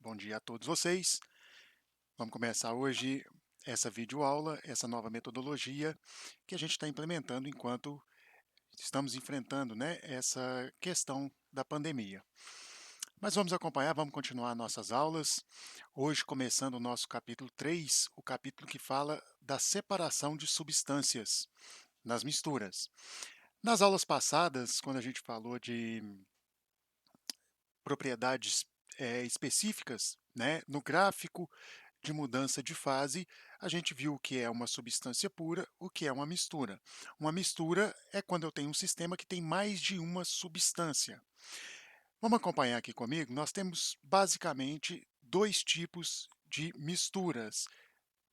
Bom dia a todos vocês. Vamos começar hoje essa videoaula, essa nova metodologia que a gente está implementando enquanto estamos enfrentando, né, essa questão da pandemia. Mas vamos acompanhar, vamos continuar nossas aulas. Hoje, começando o nosso capítulo 3, o capítulo que fala da separação de substâncias nas misturas. Nas aulas passadas, quando a gente falou de propriedades específicas, né, no gráfico de mudança de fase, a gente viu o que é uma substância pura, o que é uma mistura. Uma mistura é quando eu tenho um sistema que tem mais de uma substância. Vamos acompanhar aqui comigo? Nós temos basicamente dois tipos de misturas.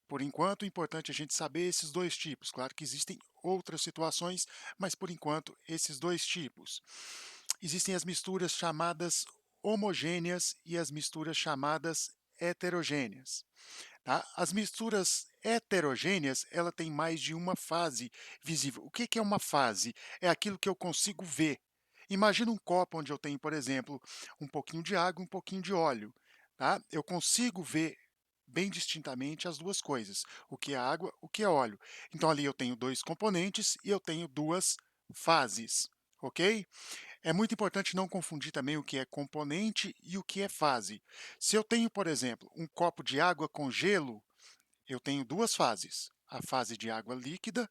Por enquanto, é importante a gente saber esses dois tipos. Claro que existem outras situações, mas por enquanto, esses dois tipos. Existem as misturas chamadas homogêneas e as misturas chamadas heterogêneas. Tá? As misturas heterogêneas, ela tem mais de uma fase visível. O que que é uma fase? É aquilo que eu consigo ver. Imagina um copo onde eu tenho, por exemplo, um pouquinho de água e um pouquinho de óleo. Tá? Eu consigo ver bem distintamente as duas coisas, o que é água, o que é óleo. Então ali eu tenho dois componentes e eu tenho duas fases, ok? É muito importante não confundir também o que é componente e o que é fase. Se eu tenho, por exemplo, um copo de água com gelo, eu tenho duas fases, a fase de água líquida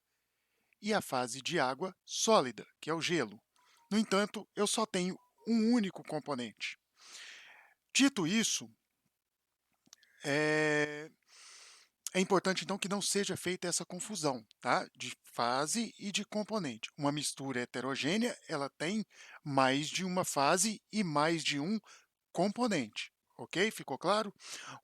e a fase de água sólida, que é o gelo. No entanto, eu só tenho um único componente. Dito isso, é, é importante então que não seja feita essa confusão, tá? De fase e de componente. Uma mistura heterogênea, ela tem mais de uma fase e mais de um componente, ok? Ficou claro?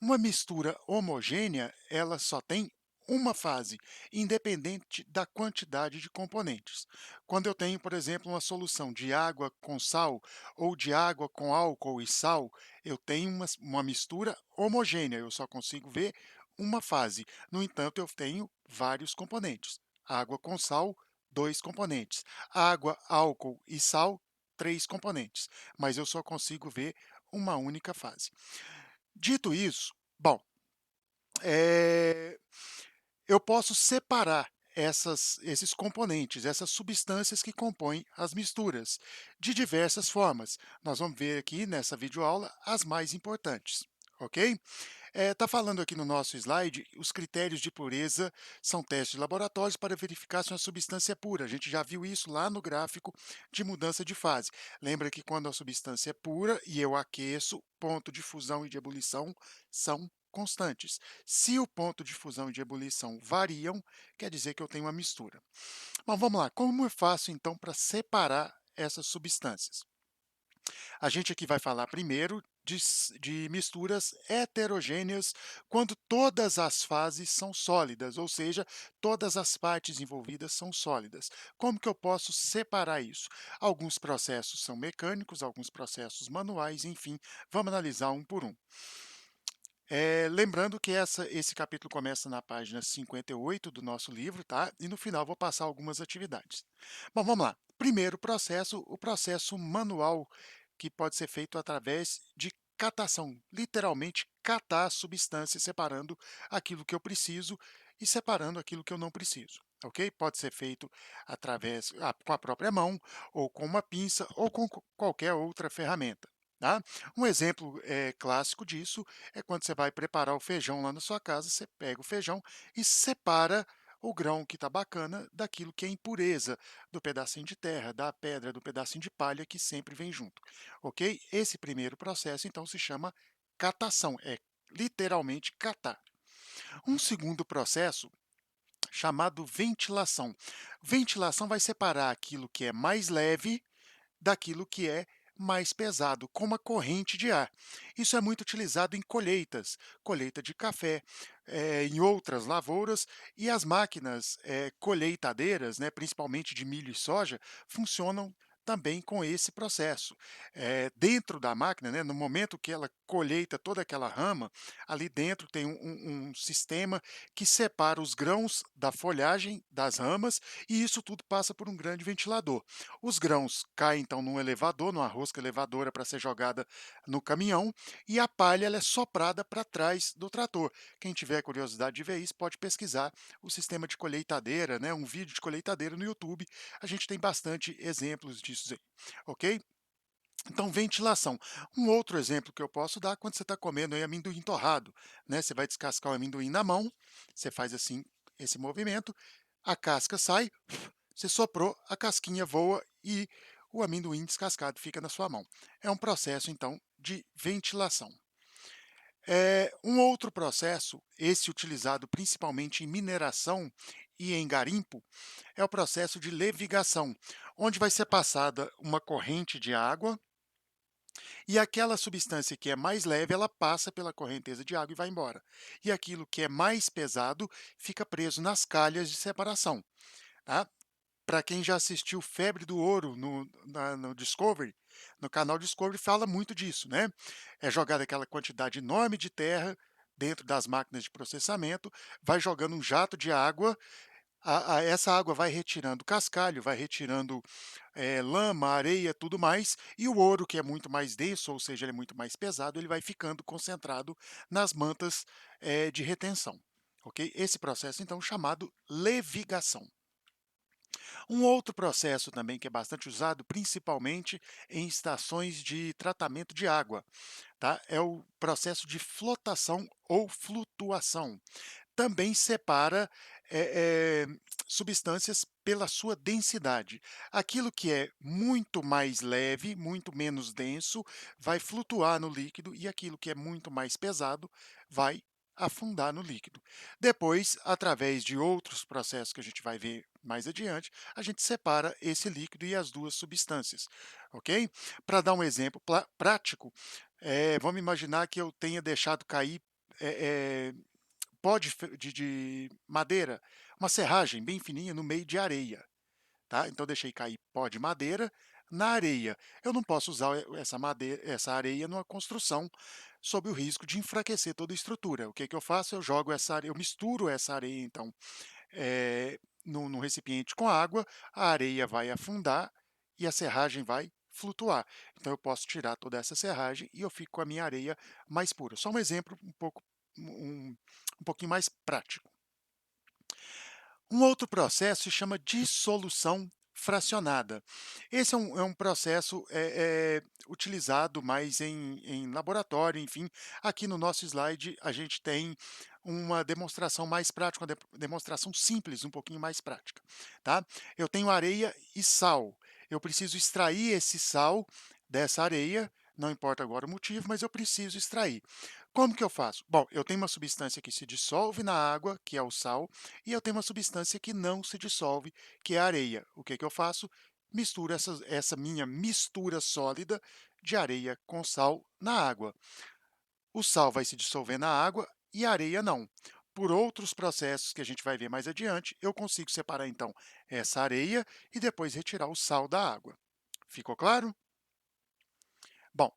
Uma mistura homogênea, ela só tem uma fase, independente da quantidade de componentes. Quando eu tenho, por exemplo, uma solução de água com sal ou de água com álcool e sal, eu tenho uma mistura homogênea, eu só consigo ver uma fase. No entanto, eu tenho vários componentes. Água com sal, dois componentes. Água, álcool e sal, três componentes. Mas eu só consigo ver uma única fase. Dito isso, bom, eh, eu posso separar esses componentes, essas substâncias que compõem as misturas, de diversas formas. Nós vamos ver aqui nessa videoaula as mais importantes, ok? Está falando aqui no nosso slide, os critérios de pureza são testes de laboratórios para verificar se uma substância é pura. A gente já viu isso lá no gráfico de mudança de fase. Lembra que quando a substância é pura e eu aqueço, ponto de fusão e de ebulição são constantes. Se o ponto de fusão e de ebulição variam, quer dizer que eu tenho uma mistura. Mas vamos lá, como eu faço então para separar essas substâncias? A gente aqui vai falar primeiro de misturas heterogêneas, quando todas as fases são sólidas, ou seja, todas as partes envolvidas são sólidas. Como que eu posso separar isso? Alguns processos são mecânicos, alguns processos manuais, enfim, vamos analisar um por um. Lembrando que esse capítulo começa na página 58 do nosso livro, tá? E no final vou passar algumas atividades. Bom, vamos lá. Primeiro processo, o processo manual, que pode ser feito através de catação, literalmente catar a substância, separando aquilo que eu preciso e separando aquilo que eu não preciso, ok? Pode ser feito através, com a própria mão, ou com uma pinça, ou com qualquer outra ferramenta. Tá? Um exemplo clássico disso é quando você vai preparar o feijão lá na sua casa, você pega o feijão e separa o grão que está bacana daquilo que é impureza, do pedacinho de terra, da pedra, do pedacinho de palha que sempre vem junto, ok? Esse primeiro processo, então, se chama catação, é literalmente catar. Um segundo processo chamado ventilação. Ventilação vai separar aquilo que é mais leve daquilo que é mais pesado, como a corrente de ar. Isso é muito utilizado em colheitas, colheita de café, em outras lavouras, e as máquinas colheitadeiras, né, principalmente de milho e soja, funcionam também com esse processo. Dentro da máquina, né, no momento que ela colheita toda aquela rama, ali dentro tem um sistema que separa os grãos da folhagem das ramas e isso tudo passa por um grande ventilador. Os grãos caem então num elevador, numa rosca elevadora para ser jogada no caminhão e a palha ela é soprada para trás do trator. Quem tiver curiosidade de ver isso pode pesquisar o sistema de colheitadeira, né, um vídeo de colheitadeira no YouTube. A gente tem bastante exemplos disso aí, ok? Então, ventilação. Um outro exemplo que eu posso dar quando você está comendo aí amendoim torrado, né? Você vai descascar o amendoim na mão, você faz assim esse movimento, a casca sai, você soprou, a casquinha voa e o amendoim descascado fica na sua mão. É um processo, então, de ventilação. Um outro processo, esse utilizado principalmente em mineração e em garimpo, é o processo de levigação, onde vai ser passada uma corrente de água e aquela substância que é mais leve, ela passa pela correnteza de água e vai embora. E aquilo que é mais pesado fica preso nas calhas de separação, tá? Para quem já assistiu Febre do Ouro no Discovery, no canal Discovery fala muito disso, né? É jogada aquela quantidade enorme de terra dentro das máquinas de processamento, vai jogando um jato de água, essa água vai retirando cascalho, vai retirando lama, areia, tudo mais, e o ouro, que é muito mais denso, ou seja, ele é muito mais pesado, ele vai ficando concentrado nas mantas de retenção. Ok? Esse processo, então, chamado levigação. Um outro processo também que é bastante usado, principalmente em estações de tratamento de água, tá? É o processo de flotação ou flutuação. Também separa substâncias pela sua densidade. Aquilo que é muito mais leve, muito menos denso, vai flutuar no líquido e aquilo que é muito mais pesado vai afundar no líquido. Depois, através de outros processos que a gente vai ver mais adiante, a gente separa esse líquido e as duas substâncias, ok? Para dar um exemplo prático, vamos imaginar que eu tenha deixado cair pó de madeira, uma serragem bem fininha no meio de areia, tá? Então deixei cair pó de madeira na areia. Eu não posso usar essa areia numa construção sob o risco de enfraquecer toda a estrutura. O que que eu faço? Eu jogo essa areia, eu misturo essa areia então num recipiente com água, a areia vai afundar e a serragem vai flutuar. Então eu posso tirar toda essa serragem e eu fico com a minha areia mais pura. Só um exemplo um pouquinho mais prático. Um outro processo se chama dissolução fracionada. Esse é um processo utilizado mais em laboratório, enfim. Aqui no nosso slide a gente tem uma demonstração mais prática, uma demonstração simples, um pouquinho mais prática. Tá? Eu tenho areia e sal. Eu preciso extrair esse sal dessa areia, não importa agora o motivo, mas eu preciso extrair. Como que eu faço? Bom, eu tenho uma substância que se dissolve na água, que é o sal, e eu tenho uma substância que não se dissolve, que é a areia. O que que eu faço? Misturo essa minha mistura sólida de areia com sal na água. O sal vai se dissolver na água e a areia não. Por outros processos que a gente vai ver mais adiante, eu consigo separar então essa areia e depois retirar o sal da água. Ficou claro? Bom,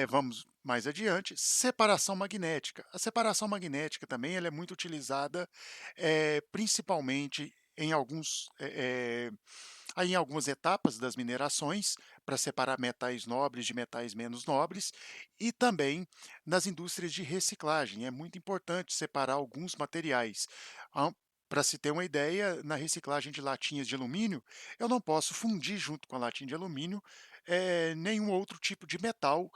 vamos mais adiante, separação magnética. A separação magnética também ela é muito utilizada, principalmente em algumas etapas das minerações, para separar metais nobres de metais menos nobres, e também nas indústrias de reciclagem. É muito importante separar alguns materiais. Para se ter uma ideia, na reciclagem de latinhas de alumínio, eu não posso fundir junto com a latinha de alumínio nenhum outro tipo de metal,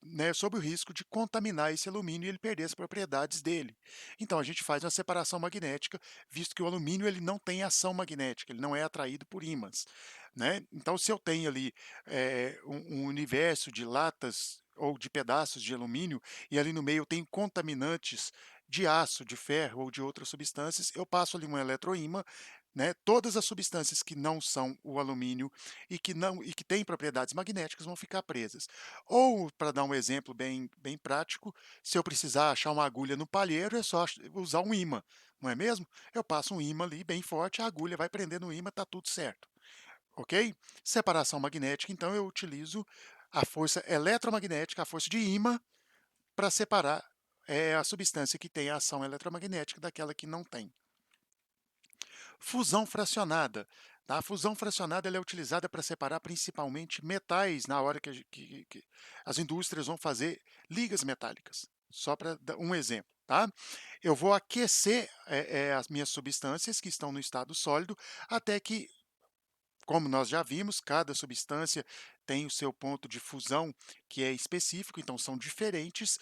né, sob o risco de contaminar esse alumínio e ele perder as propriedades dele. Então a gente faz uma separação magnética, visto que o alumínio ele não tem ação magnética, ele não é atraído por ímãs, né? Então se eu tenho ali um universo de latas ou de pedaços de alumínio e ali no meio eu tenho contaminantes de aço, de ferro ou de outras substâncias, eu passo ali um eletroímã, né? Todas as substâncias que não são o alumínio e que têm propriedades magnéticas vão ficar presas. Ou, para dar um exemplo bem prático, se eu precisar achar uma agulha no palheiro, é só usar um ímã, não é mesmo? Eu passo um ímã ali bem forte, a agulha vai prender no ímã, está tudo certo. ok? Separação magnética, então eu utilizo a força eletromagnética, a força de ímã, para separar a substância que tem a ação eletromagnética daquela que não tem. Fusão fracionada. Tá? A fusão fracionada ela é utilizada para separar principalmente metais na hora que as indústrias vão fazer ligas metálicas. Só para dar um exemplo. Tá? Eu vou aquecer as minhas substâncias que estão no estado sólido até que, como nós já vimos, cada substância tem o seu ponto de fusão que é específico, então são diferentes.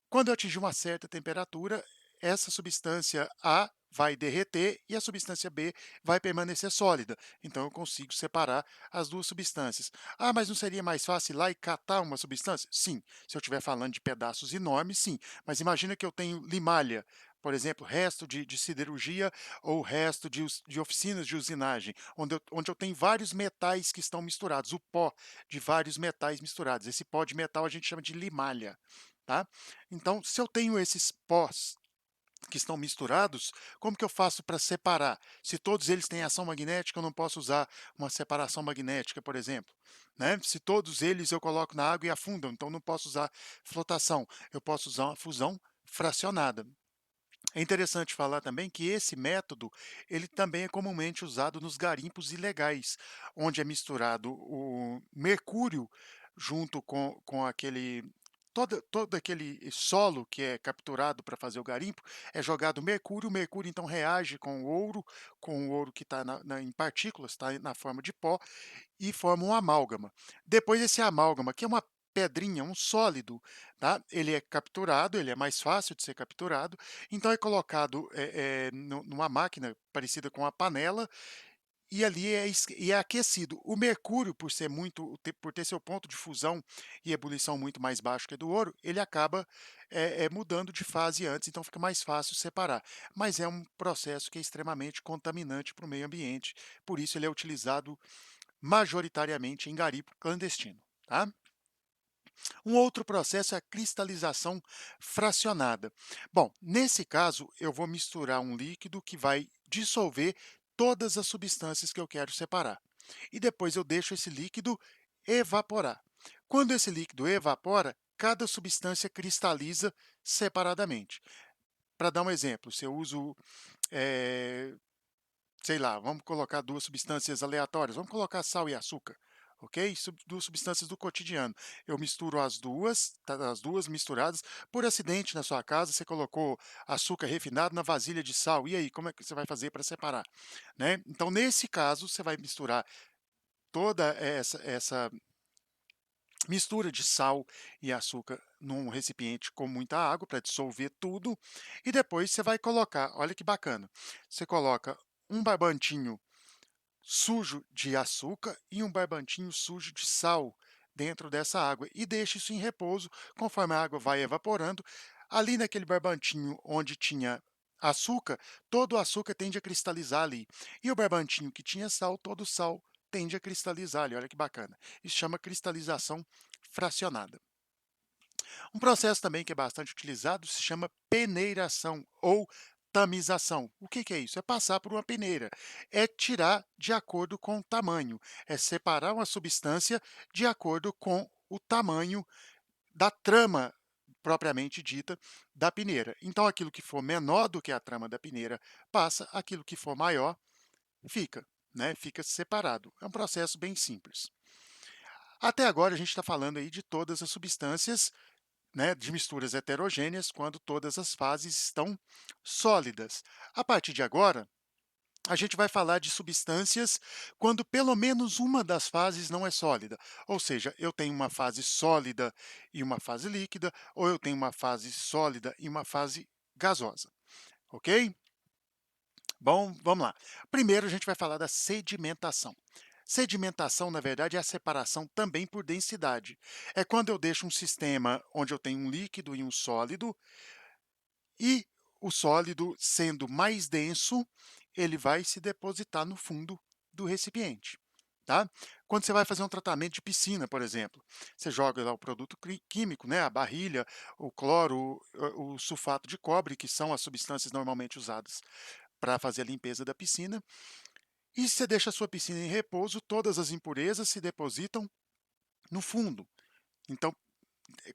Quando eu atingir uma certa temperatura, essa substância A vai derreter e a substância B vai permanecer sólida. Então, eu consigo separar as duas substâncias. Ah, mas não seria mais fácil ir lá e catar uma substância? Sim. Se eu estiver falando de pedaços enormes, sim. Mas imagina que eu tenho limalha, por exemplo, resto de siderurgia ou resto de oficinas de usinagem, onde eu tenho vários metais que estão misturados, o pó de vários metais misturados. Esse pó de metal a gente chama de limalha. Tá? Então, se eu tenho esses pós que estão misturados, como que eu faço para separar? Se todos eles têm ação magnética, eu não posso usar uma separação magnética, por exemplo. Né? Se todos eles eu coloco na água e afundam, então não posso usar flotação. Eu posso usar uma fusão fracionada. É interessante falar também que esse método, ele também é comumente usado nos garimpos ilegais, onde é misturado o mercúrio junto com aquele todo aquele solo que é capturado para fazer o garimpo, é jogado mercúrio, o mercúrio então reage com o ouro que está em partículas, está na forma de pó, e forma um amálgama. Depois esse amálgama, que é uma pedrinha, um sólido, tá? Ele é capturado, ele é mais fácil de ser capturado, então é colocado numa máquina parecida com a panela e ali é aquecido. O mercúrio, por ser por ter seu ponto de fusão e ebulição muito mais baixo que do ouro, ele acaba mudando de fase antes, então fica mais fácil separar. Mas é um processo que é extremamente contaminante para o meio ambiente, por isso ele é utilizado majoritariamente em garimpo clandestino. Tá? Um outro processo é a cristalização fracionada. Bom, nesse caso, eu vou misturar um líquido que vai dissolver todas as substâncias que eu quero separar. E depois eu deixo esse líquido evaporar. Quando esse líquido evapora, cada substância cristaliza separadamente. Para dar um exemplo, se eu uso eh, sei lá, vamos colocar duas substâncias aleatórias, vamos colocar sal e açúcar, ok? Duas substâncias do cotidiano. Eu misturo as duas, tá, as duas misturadas. Por acidente na sua casa, você colocou açúcar refinado na vasilha de sal. E aí, como é que você vai fazer para separar? Né? Então, nesse caso, você vai misturar toda essa mistura de sal e açúcar num recipiente com muita água para dissolver tudo. E depois você vai colocar, olha que bacana, você coloca um barbantinho sujo de açúcar e um barbantinho sujo de sal dentro dessa água e deixa isso em repouso. Conforme a água vai evaporando, ali naquele barbantinho onde tinha açúcar, todo o açúcar tende a cristalizar ali. E o barbantinho que tinha sal, todo o sal tende a cristalizar ali. Olha que bacana. Isso chama cristalização fracionada. Um processo também que é bastante utilizado se chama peneiração ou tamização. O que é isso? É passar por uma peneira, é tirar de acordo com o tamanho, é separar uma substância de acordo com o tamanho da trama propriamente dita da peneira. Então, aquilo que for menor do que a trama da peneira passa, aquilo que for maior fica, né? Fica separado. É um processo bem simples. Até agora, a gente está falando aí de todas as substâncias, né, de misturas heterogêneas quando todas as fases estão sólidas. A partir de agora, a gente vai falar de substâncias quando pelo menos uma das fases não é sólida. Ou seja, eu tenho uma fase sólida e uma fase líquida, ou eu tenho uma fase sólida e uma fase gasosa. Ok? Bom, vamos lá. Primeiro, a gente vai falar da sedimentação. Sedimentação, na verdade, é a separação também por densidade. É quando eu deixo um sistema onde eu tenho um líquido e um sólido, e o sólido, sendo mais denso, ele vai se depositar no fundo do recipiente. Tá? Quando você vai fazer um tratamento de piscina, por exemplo, você joga lá o produto químico, né, a barrilha, o cloro, o sulfato de cobre, que são as substâncias normalmente usadas para fazer a limpeza da piscina, E se você deixa a sua piscina em repouso, todas as impurezas se depositam no fundo. Então,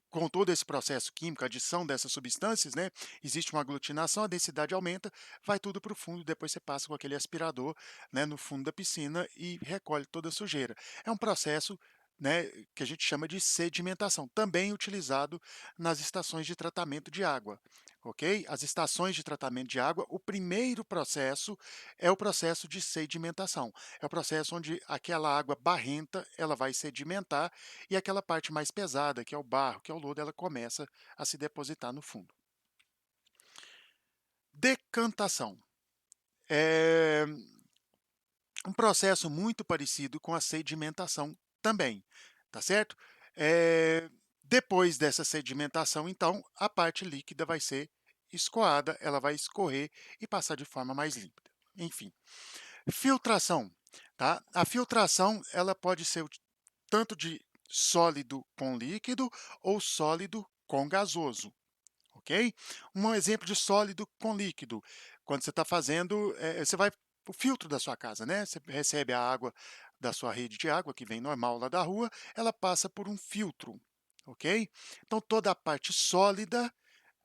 com todo esse processo químico, a adição dessas substâncias, né, existe uma aglutinação, a densidade aumenta, vai tudo para o fundo, depois você passa com aquele aspirador, né, no fundo da piscina e recolhe toda a sujeira. É um processo, né, que a gente chama de sedimentação, também utilizado nas estações de tratamento de água. Ok? As estações de tratamento de água, o primeiro processo é o processo de sedimentação. É o processo onde aquela água barrenta, ela vai sedimentar e aquela parte mais pesada, que é o barro, que é o lodo, ela começa a se depositar no fundo. Decantação. É um processo muito parecido com a sedimentação também, tá certo? Depois dessa sedimentação, então, a parte líquida vai ser escoada, ela vai escorrer e passar de forma mais límpida. Enfim, filtração, tá? A filtração, ela pode ser tanto de sólido com líquido ou sólido com gasoso, ok? Um exemplo de sólido com líquido, quando você está fazendo, você vai o filtro da sua casa, né? Você recebe a água da sua rede de água, que vem normal lá da rua, ela passa por um filtro, ok? Então, toda a parte sólida,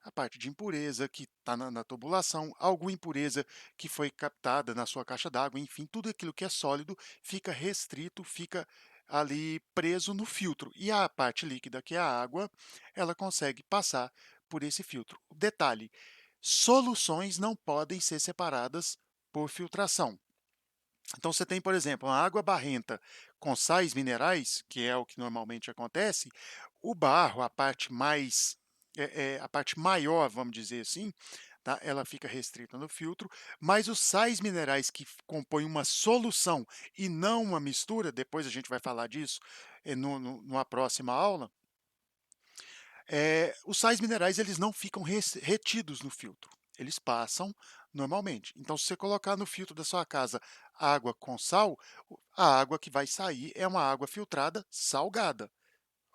a parte de impureza que está na tubulação, alguma impureza que foi captada na sua caixa d'água, enfim, tudo aquilo que é sólido fica restrito, fica ali preso no filtro. E a parte líquida, que é a água, ela consegue passar por esse filtro. Detalhe: soluções não podem ser separadas por filtração. Então, você tem, por exemplo, uma água barrenta com sais minerais, que é o que normalmente acontece, o barro, a parte mais, a parte maior, vamos dizer assim, tá? Ela fica restrita no filtro, mas os sais minerais que compõem uma solução e não uma mistura, depois a gente vai falar disso numa próxima aula, os sais minerais eles não ficam retidos no filtro, eles passam normalmente. Então, se você colocar no filtro da sua casa água com sal, a água que vai sair é uma água filtrada salgada,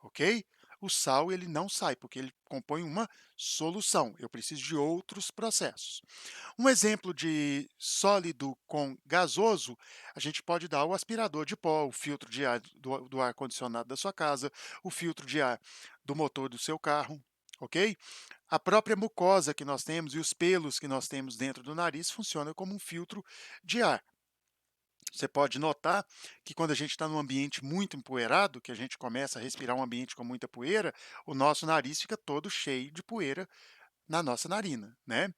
ok? O sal ele não sai, porque ele compõe uma solução. Eu preciso de outros processos. Um exemplo de sólido com gasoso, a gente pode dar o aspirador de pó, o filtro de ar do ar-condicionado da sua casa, o filtro de ar do motor do seu carro, ok? A própria mucosa que nós temos e os pelos que nós temos dentro do nariz funcionam como um filtro de ar. Você pode notar que quando a gente está num ambiente muito empoeirado, que a gente começa a respirar um ambiente com muita poeira, o nosso nariz fica todo cheio de poeira na nossa narina, né?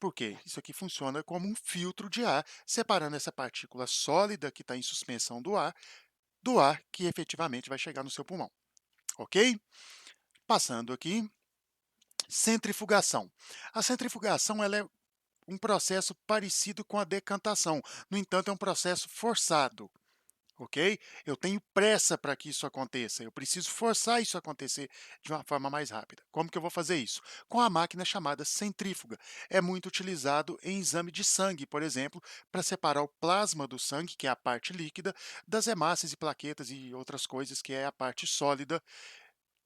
Por quê? Isso aqui funciona como um filtro de ar, separando essa partícula sólida que está em suspensão do ar que efetivamente vai chegar no seu pulmão, ok? Passando aqui, centrifugação. A centrifugação ela é um processo parecido com a decantação, no entanto, é um processo forçado. Ok? Eu tenho pressa para que isso aconteça, eu preciso forçar isso a acontecer de uma forma mais rápida. Como que eu vou fazer isso? Com a máquina chamada centrífuga. É muito utilizado em exame de sangue, por exemplo, para separar o plasma do sangue, que é a parte líquida, das hemácias e plaquetas e outras coisas, que é a parte sólida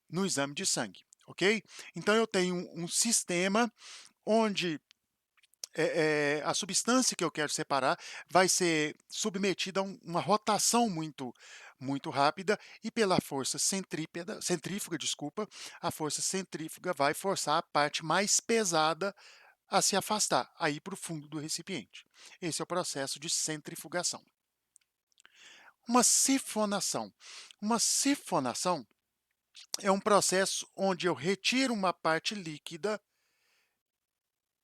no exame de sangue. Ok? Então, eu tenho um sistema onde a substância que eu quero separar vai ser submetida a uma rotação muito rápida e pela força centrífuga, desculpa, a força centrífuga vai forçar a parte mais pesada a se afastar, a ir para o fundo do recipiente. Esse é o processo de centrifugação. Uma sifonação. Uma sifonação é um processo onde eu retiro uma parte líquida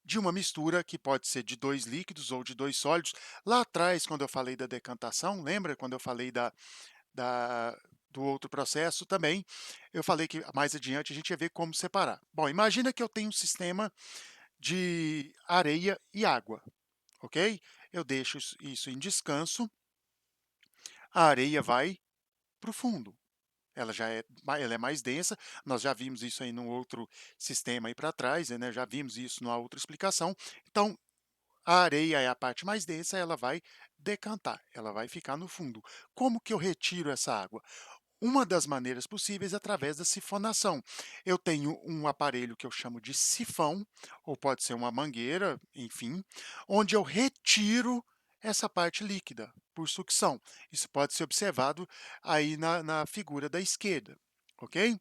de uma mistura que pode ser de dois líquidos ou de dois sólidos. Lá atrás, quando eu falei da decantação, lembra quando eu falei da, do outro processo também, eu falei que mais adiante a gente ia ver como separar. Bom, imagina que eu tenho um sistema de areia e água, ok? Eu deixo isso em descanso, a areia vai para o fundo. Ela já é, ela é mais densa, nós já vimos isso aí num outro sistema aí para trás, né? Já vimos isso numa outra explicação. Então, a areia é a parte mais densa, ela vai decantar, ela vai ficar no fundo. Como que eu retiro essa água? Uma das maneiras possíveis é através da sifonação. Eu tenho um aparelho que eu chamo de sifão, ou pode ser uma mangueira, enfim, onde eu retiro essa parte líquida, por sucção. Isso pode ser observado aí na figura da esquerda, ok?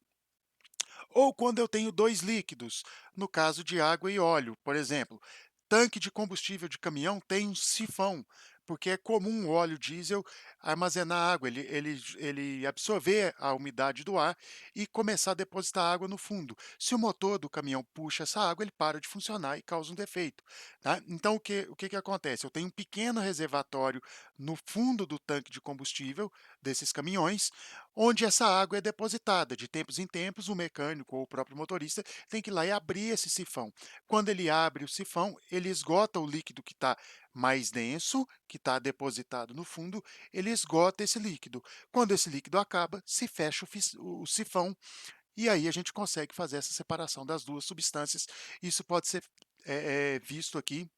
Ou quando eu tenho dois líquidos, no caso de água e óleo, por exemplo. Tanque de combustível de caminhão tem um sifão, porque é comum o óleo diesel armazenar água, ele absorver a umidade do ar e começar a depositar água no fundo. Se o motor do caminhão puxa essa água, ele para de funcionar e causa um defeito. Tá? Então, o que acontece? Eu tenho um pequeno reservatório no fundo do tanque de combustível desses caminhões, onde essa água é depositada. De tempos em tempos, o mecânico ou o próprio motorista tem que ir lá e abrir esse sifão. Quando ele abre o sifão, ele esgota o líquido que está mais denso, que está depositado no fundo, ele esgota esse líquido. Quando esse líquido acaba, se fecha o sifão e aí a gente consegue fazer essa separação das duas substâncias. Isso pode ser visto aqui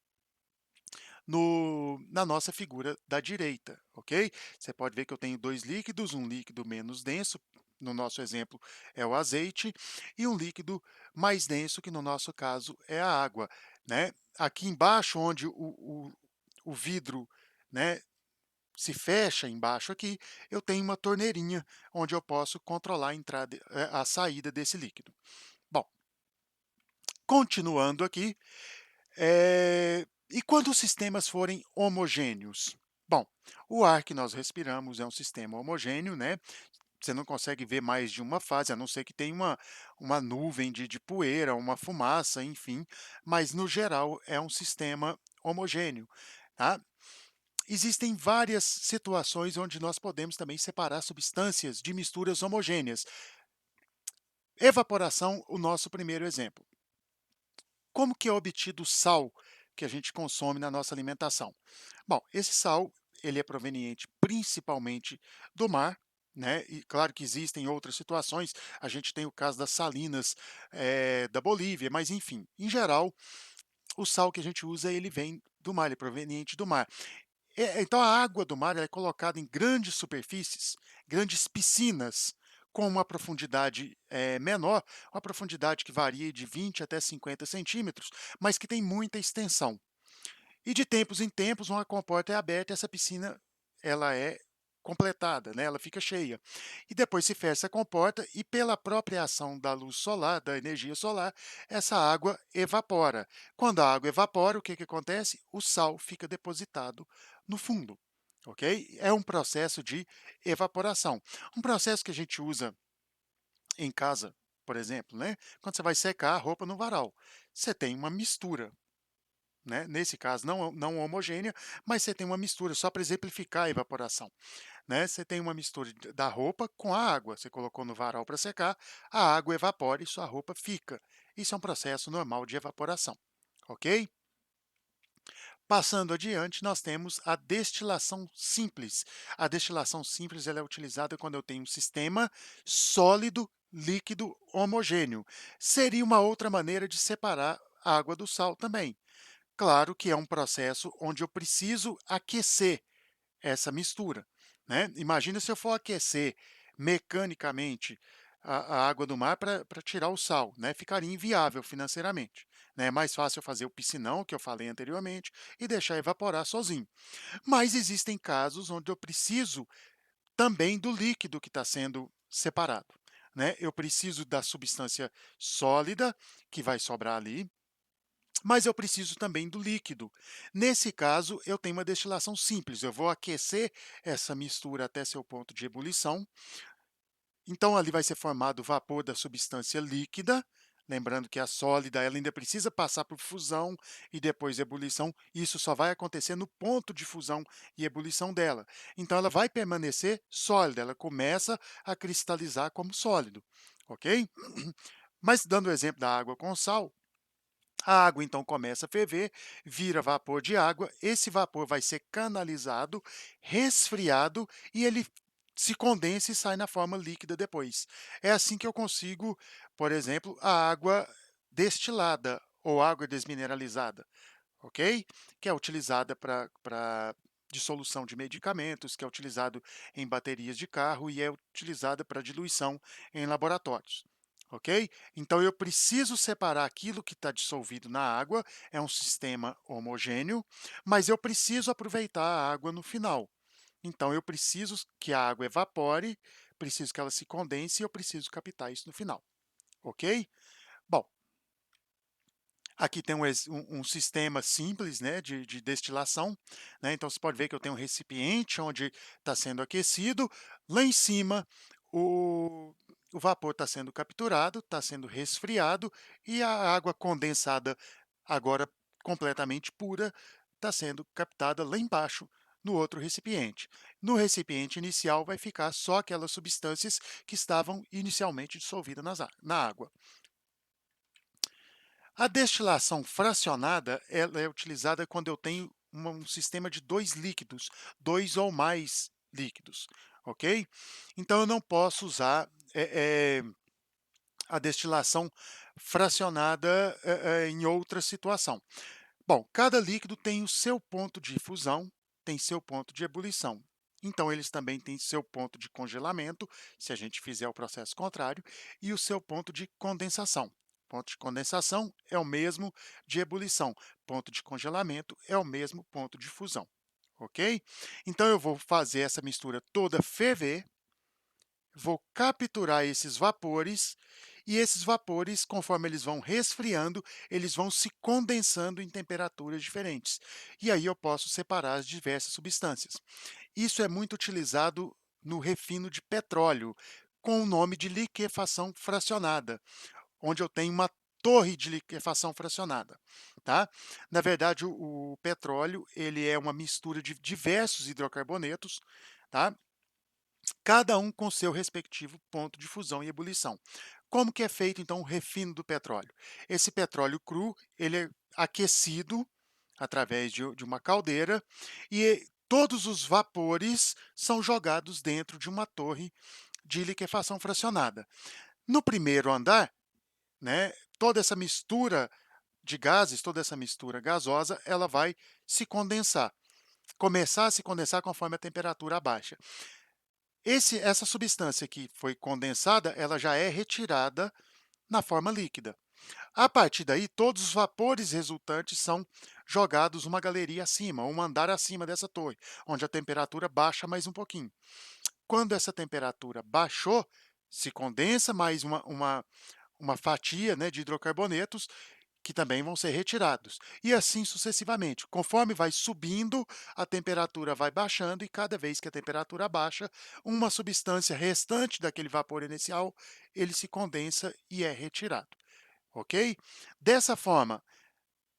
na nossa figura da direita, ok? Você pode ver que eu tenho dois líquidos, um líquido menos denso, no nosso exemplo é o azeite, e um líquido mais denso, que no nosso caso é a água, né? Aqui embaixo, onde o vidro, né, se fecha embaixo aqui, eu tenho uma torneirinha onde eu posso controlar a entrada, a saída desse líquido. Bom, continuando aqui, e quando os sistemas forem homogêneos? Bom, o ar que nós respiramos é um sistema homogêneo, né? Você não consegue ver mais de uma fase, a não ser que tenha uma nuvem de poeira, uma fumaça, enfim, mas no geral é um sistema homogêneo, tá? Existem várias situações onde nós podemos também separar substâncias de misturas homogêneas. Evaporação, o nosso primeiro exemplo. Como que é obtido o sal que a gente consome na nossa alimentação? Bom, esse sal ele é proveniente principalmente do mar, né? E claro que existem outras situações. A gente tem o caso das salinas da Bolívia, mas enfim, em geral, o sal que a gente usa ele vem do mar, ele é proveniente do mar. Então, a água do mar ela é colocada em grandes superfícies, grandes piscinas, com uma profundidade menor, uma profundidade que varia de 20 até 50 centímetros, mas que tem muita extensão. E de tempos em tempos, uma comporta é aberta e essa piscina ela é completada, né? Ela fica cheia. E depois se fecha a comporta e pela própria ação da luz solar, da energia solar, essa água evapora. Quando a água evapora, o que, que acontece? O sal fica depositado no fundo. Ok? É um processo de evaporação. Um processo que a gente usa em casa, por exemplo, né? Quando você vai secar a roupa no varal. Você tem uma mistura, né? Nesse caso, não homogênea, mas você tem uma mistura, só para exemplificar a evaporação. Né? Você tem uma mistura da roupa com a água. Você colocou no varal para secar, a água evapora e sua roupa fica. Isso é um processo normal de evaporação. Ok? Passando adiante, nós temos a destilação simples. A destilação simples ela é utilizada quando eu tenho um sistema sólido, líquido, homogêneo. Seria uma outra maneira de separar a água do sal também. Claro que é um processo onde eu preciso aquecer essa mistura, né. Imagina se eu for aquecer mecanicamente a água do mar para tirar o sal, né, ficaria inviável financeiramente, né. É mais fácil eu fazer o piscinão, que eu falei anteriormente, e deixar evaporar sozinho. Mas existem casos onde eu preciso também do líquido que está sendo separado, né. Eu preciso da substância sólida que vai sobrar ali, mas eu preciso também do líquido. Nesse caso, eu tenho uma destilação simples. Eu vou aquecer essa mistura até seu ponto de ebulição. Então, ali vai ser formado o vapor da substância líquida. Lembrando que a sólida ela ainda precisa passar por fusão e depois ebulição. Isso só vai acontecer no ponto de fusão e ebulição dela. Então, ela vai permanecer sólida. Ela começa a cristalizar como sólido, ok? Mas dando o exemplo da água com sal, a água então começa a ferver, vira vapor de água, esse vapor vai ser canalizado, resfriado e ele se condensa e sai na forma líquida depois. É assim que eu consigo, por exemplo, a água destilada ou água desmineralizada, ok? Que é utilizada para dissolução de medicamentos, que é utilizado em baterias de carro e é utilizada para diluição em laboratórios, ok? Então, eu preciso separar aquilo que está dissolvido na água, é um sistema homogêneo, mas eu preciso aproveitar a água no final. Então, eu preciso que a água evapore, preciso que ela se condense e eu preciso captar isso no final, ok? Bom, aqui tem um sistema simples, né, de destilação, né? Então, você pode ver que eu tenho um recipiente onde está sendo aquecido. Lá em cima, o, o vapor está sendo capturado, está sendo resfriado e a água condensada, agora completamente pura, está sendo captada lá embaixo, no outro recipiente. No recipiente inicial vai ficar só aquelas substâncias que estavam inicialmente dissolvidas na água. A destilação fracionada, ela é utilizada quando eu tenho um sistema de dois líquidos, dois ou mais líquidos, ok? Então, eu não posso usar a destilação fracionada em outra situação. Bom, cada líquido tem o seu ponto de fusão, tem seu ponto de ebulição. Então, eles também têm seu ponto de congelamento, se a gente fizer o processo contrário, e o seu ponto de condensação. Ponto de condensação é o mesmo de ebulição. Ponto de congelamento é o mesmo ponto de fusão. Ok? Então, eu vou fazer essa mistura toda ferver, vou capturar esses vapores e esses vapores, conforme eles vão resfriando, eles vão se condensando em temperaturas diferentes. E aí eu posso separar as diversas substâncias. Isso é muito utilizado no refino de petróleo, com o nome de liquefação fracionada, onde eu tenho uma torre de liquefação fracionada, tá? Na verdade, o petróleo, ele é uma mistura de diversos hidrocarbonetos, tá? Cada um com seu respectivo ponto de fusão e ebulição. Como que é feito, então, o refino do petróleo? Esse petróleo cru, ele é aquecido através de uma caldeira e todos os vapores são jogados dentro de uma torre de liquefação fracionada. No primeiro andar, né, toda essa mistura de gases, toda essa mistura gasosa, ela vai se condensar, começar a se condensar conforme a temperatura abaixa. Essa substância que foi condensada, ela já é retirada na forma líquida. A partir daí, todos os vapores resultantes são jogados uma galeria acima, um andar acima dessa torre, onde a temperatura baixa mais um pouquinho. Quando essa temperatura baixou, se condensa mais uma fatia, né, de hidrocarbonetos que também vão ser retirados. E assim sucessivamente. Conforme vai subindo, a temperatura vai baixando e cada vez que a temperatura baixa, uma substância restante daquele vapor inicial, ele se condensa e é retirado, ok? Dessa forma,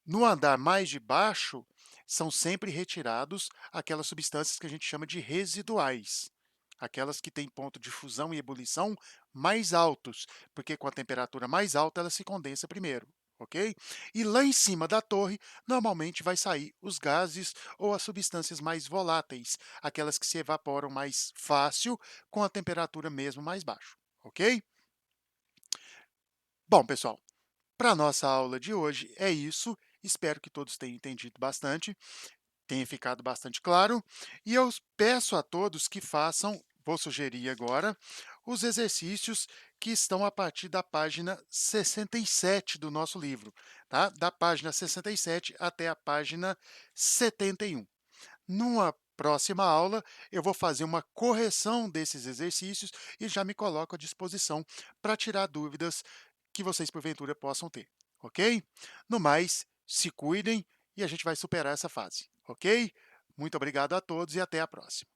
no andar mais de baixo, são sempre retirados aquelas substâncias que a gente chama de residuais, aquelas que têm ponto de fusão e ebulição mais altos, porque com a temperatura mais alta ela se condensa primeiro, ok? E lá em cima da torre, normalmente vai sair os gases ou as substâncias mais voláteis, aquelas que se evaporam mais fácil com a temperatura mesmo mais baixa, ok? Bom, pessoal, para a nossa aula de hoje é isso. Espero que todos tenham entendido bastante, tenha ficado bastante claro. E eu peço a todos que façam, vou sugerir agora, os exercícios que estão a partir da página 67 do nosso livro, tá? Da página 67 até a página 71. Numa próxima aula, eu vou fazer uma correção desses exercícios e já me coloco à disposição para tirar dúvidas que vocês, porventura, possam ter, ok? No mais, se cuidem e a gente vai superar essa fase, ok? Muito obrigado a todos e até a próxima.